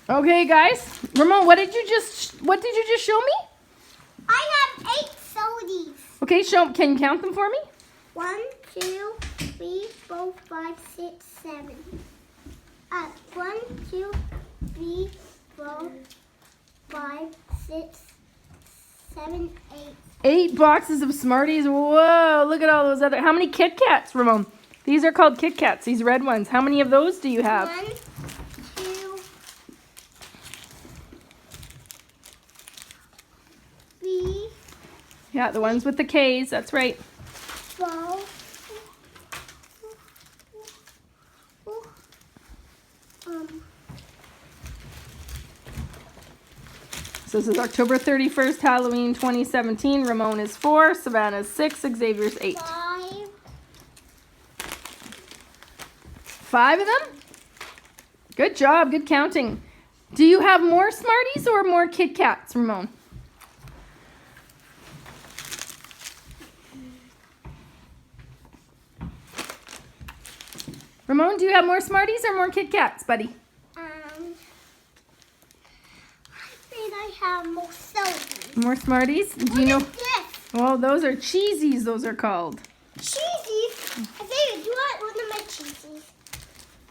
Okay, guys. Ramon, what did you just show me? I have 8 sodas. Okay, can you count them for me? 1, 2, 3, 4, 5, 6, 7. 1, 2, 3, 4, 5, 6, 7, 8. 8 boxes of Smarties. Whoa, look at all those other. How many Kit Kats, Ramon? These are called Kit Kats, these red ones. How many of those do you have? 1, 2, 3, Yeah, the ones with the K's, that's right. 4. So this is October 31st, Halloween 2017. Ramon is 4, Savannah's 6, Xavier's 8. 5. 5 of them? Good job, good counting. Do you have more Smarties or more Kit Kats, Ramon? Ramon, do you have more Smarties or more Kit Kats, buddy? I think I have more sodas. More Smarties? Do you know? What is this? Well, those are cheesies, those are called.